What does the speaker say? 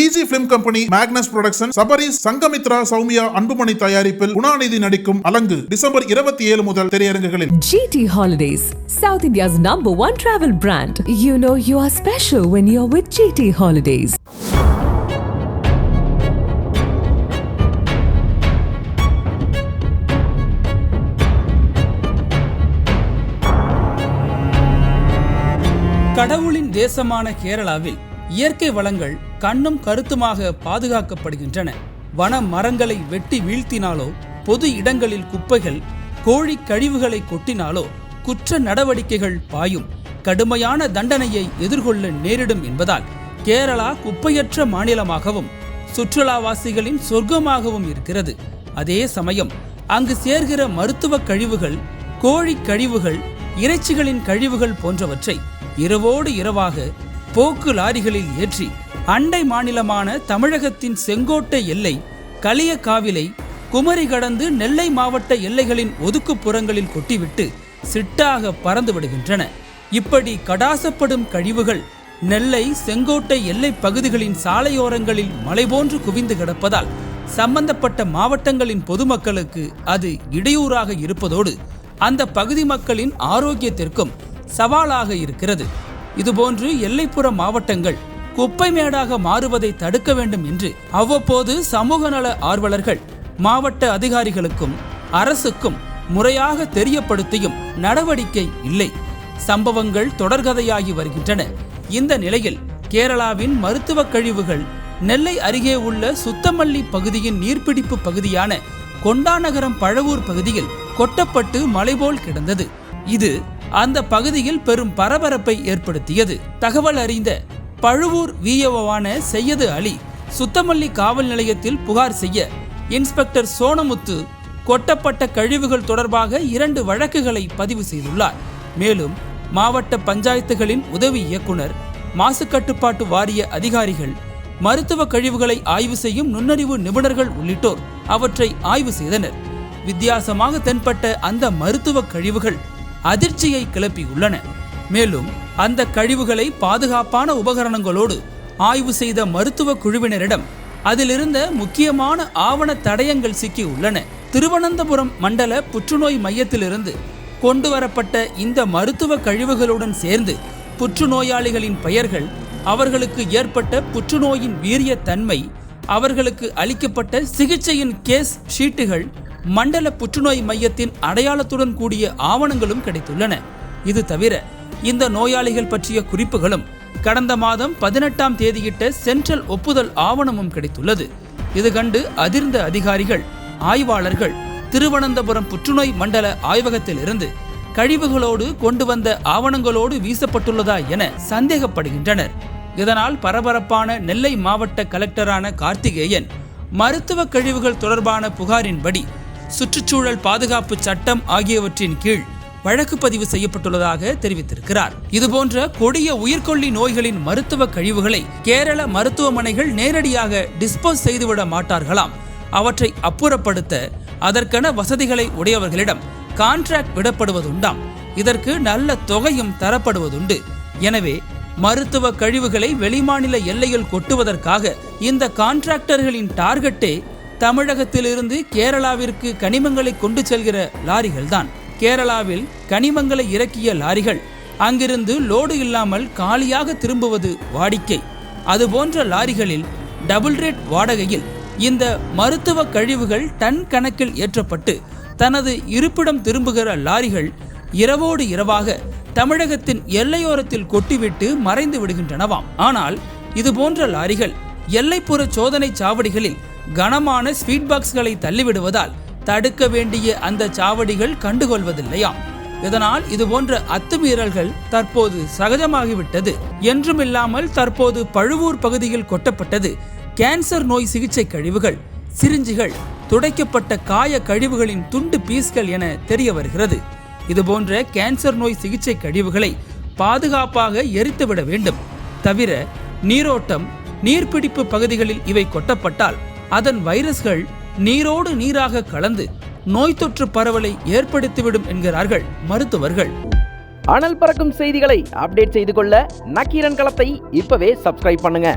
டிஜி film company, Magnus production, Sabaris, Sangamithra, Soumya, Anbumani தயாரிப்பில் குணாநிதி நடிக்கும் அலங்கு December 27 முதல் திரையரங்குகளில். GT Holidays, South India's #1 travel brand. You know you are special when you're with GT Holidays. கடவுளின் தேசமான கேரளாவில் இயற்கை வளங்கள் கண்ணும் கருத்துமாக பாதுகாக்கப்படுகின்றன. வன மரங்களை வெட்டி வீழ்த்தினாலோ, பொது இடங்களில் குப்பைகள், கோழி கழிவுகளை கொட்டினாலோ குற்ற நடவடிக்கைகள் பாயும். கடுமையான தண்டனையை எதிர்கொள்ள நேரிடும் என்பதால் கேரளா குப்பையற்ற மாநிலமாகவும் சுற்றுலாவாசிகளின் சொர்க்கமாகவும் இருக்கிறது. அதே சமயம் அங்கு சேர்கிற மருத்துவ கழிவுகள், கோழி கழிவுகள், இறைச்சிகளின் கழிவுகள் போன்றவற்றை இரவோடு இரவாக போக்கு லாரிகளில் ஏற்றி அண்டை மாநிலமான தமிழகத்தின் செங்கோட்டை எல்லை, களியக்காவிலை, குமரி கடந்து நெல்லை மாவட்ட எல்லைகளின் ஒதுக்குப்புறங்களில் கொட்டிவிட்டு சிட்டாக பறந்து விடுகின்றன. இப்படி கடாசப்படும் கழிவுகள் நெல்லை, செங்கோட்டை எல்லை பகுதிகளின் சாலையோரங்களில் மலை போன்று குவிந்து கிடப்பதால் சம்பந்தப்பட்ட மாவட்டங்களின் பொதுமக்களுக்கு அது இடையூறாக இருப்பதோடு அந்த பகுதி மக்களின் ஆரோக்கியத்திற்கும் சவாலாக இருக்கிறது. இதுபோன்று எல்லைப்புற மாவட்டங்கள் குப்பை மேடாக மாறுவதை தடுக்க வேண்டும் என்று அவ்வப்போது சமூக நல ஆர்வலர்கள் மாவட்ட அதிகாரிகளுக்கும் அரசுக்கும் முறையாக தெரியப்படுத்தியும் நடவடிக்கை இல்லை. சம்பவங்கள் தொடர்கதையாகி வருகின்றன. இந்த நிலையில் கேரளாவின் மருத்துவ கழிவுகள் நெல்லை அருகே உள்ள சுத்தமல்லி பகுதியின் நீர்பிடிப்பு பகுதியான கொண்டாநகரம் பழவூர் பகுதியில் கொட்டப்பட்டு மலைபோல் கிடந்தது. இது அந்த பகுதியில் பெரும் பரபரப்பை ஏற்படுத்தியது. தகவல் அறிந்த பழுவூர் விஏஓவான சையது அலி சுத்தமல்லி காவல் நிலையத்தில் புகார் செய்ய இன்ஸ்பெக்டர் சோனமுத்து கொட்டப்பட்ட கழிவுகள் தொடர்பாக 2 வழக்குகளை பதிவு செய்துள்ளார். மேலும் மாவட்ட பஞ்சாயத்துகளின் உதவி இயக்குனர், மாசு கட்டுப்பாட்டு வாரிய அதிகாரிகள், மருத்துவ கழிவுகளை ஆய்வு செய்யும் நுண்ணறிவு நிபுணர்கள் உள்ளிட்டோர் அவற்றை ஆய்வு செய்தனர். வித்தியாசமாக தென்பட்ட அந்த மருத்துவ கழிவுகள் அதிர்ச்சியை கிளப்பியுள்ளன. மேலும் அந்த கழிவுகளை பாதுகாப்பான உபகரணங்களோடு ஆய்வு செய்த மருத்துவ குழுவினரிடம் அதிலிருந்த முக்கியமான ஆவண தடயங்கள் சிக்கியுள்ளன. திருவனந்தபுரம் மண்டல புற்றுநோய் மையத்திலிருந்து கொண்டு வரப்பட்ட இந்த மருத்துவ கழிவுகளுடன் சேர்ந்து புற்றுநோயாளிகளின் பெயர்கள், அவர்களுக்கு ஏற்பட்ட புற்றுநோயின் வீரிய தன்மை, அவர்களுக்கு அளிக்கப்பட்ட சிகிச்சையின் கேஸ் ஷீட்டுகள், மண்டல புற்றுநோய் மையத்தின் அடையாளத்துடன் கூடிய ஆவணங்களும் கிடைத்துள்ளன. இது தவிர இந்த நோயாளிகள் பற்றிய குறிப்புகளும் கடந்த மாதம் 18ஆம் தேதியிட்ட சென்ட்ரல் ஒப்புதல் ஆவணமும் கிடைத்துள்ளது. இது கண்டு அதிர்ந்த அதிகாரிகள், ஆய்வாளர்கள் திருவனந்தபுரம் புற்றுநோய் மண்டல ஆய்வகத்தில் இருந்து கழிவுகளோடு கொண்டு வந்த ஆவணங்களோடு வீசப்பட்டுள்ளதா என சந்தேகப்படுகின்றனர். இதனால் பரபரப்பான நெல்லை மாவட்ட கலெக்டரான கார்த்திகேயன் மருத்துவ கழிவுகள் தொடர்பான புகாரின்படி சுற்றுச்சூழல் பாதுகாப்பு சட்டம் ஆகியவற்றின் கீழ் வழக்கு பதிவு செய்யப்பட்டுள்ளதாக தெரிவித்திருக்கிறார். இதுபோன்ற கொடிய உயிர்கொல்லி நோய்களின் மருத்துவ கழிவுகளை கேரள மருத்துவமனைகள் நேரடியாக டிஸ்போஸ் செய்துவிட மாட்டார்களாம். அவற்றை அப்புறப்படுத்த அதற்கென வசதிகளை உடையவர்களிடம் கான்ட்ராக்ட் விடப்படுவதுண்டாம். இதற்கு நல்ல தொகையும் தரப்படுவதுண்டு. எனவே மருத்துவ கழிவுகளை வெளிமாநில எல்லையில் கொட்டுவதற்காக இந்த கான்ட்ராக்டர்களின் டார்கெட்டே தமிழகத்திலிருந்து கேரளாவிற்கு கனிமங்களை கொண்டு செல்கிற லாரிகள் தான். கேரளாவில் கனிமங்களை இறக்கிய லாரிகள் அங்கிருந்து லோடு இல்லாமல் காலியாக திரும்புவது வாடிக்கை. அதுபோன்ற லாரிகளில் டபுள் ரேட் வாடகையில் இந்த மருத்துவ கழிவுகள் டன் கணக்கில் ஏற்றப்பட்டு தனது இருப்பிடம் திரும்புகிற லாரிகள் இரவோடு இரவாக தமிழகத்தின் எல்லையோரத்தில் கொட்டிவிட்டு மறைந்து விடுகின்றனவாம். ஆனால் இதுபோன்ற லாரிகள் எல்லைப்புற சோதனை சாவடிகளில் கனமான ஸ்வீட் பாக்ஸ்களை தள்ளிவிடுவதால் தடுக்க வேண்டிய அந்த சாவடிகள் கண்டுகொள்வதில்லையாம். இதனால் இதுபோன்ற அத்துமீறல்கள் தற்போது சகஜமாகிவிட்டது. என்றுமில்லாமல் தற்போது பழுவூர் பகுதியில் கொட்டப்பட்டது கேன்சர் நோய் சிகிச்சை கழிவுகள், சிரிஞ்சிகள், துடைக்கப்பட்ட காய கழிவுகளின் துண்டு பீஸ்கள் என தெரிய வருகிறது. இதுபோன்ற கேன்சர் நோய் சிகிச்சை கழிவுகளை பாதுகாப்பாக எரித்துவிட வேண்டும். தவிர நீரோட்டம், நீர்பிடிப்பு பகுதிகளில் இவை கொட்டப்பட்டால் அதன் வைரஸ்கள் நீரோடு நீராக கலந்து நோய் தொற்று பரவலை ஏற்படுத்திவிடும் என்கிறார்கள் மருத்துவர்கள். அனல் பறக்கும் செய்திகளை அப்டேட் செய்து கொள்ள நக்கீரன் களத்தை இப்பவே சப்ஸ்கிரைப் பண்ணுங்க.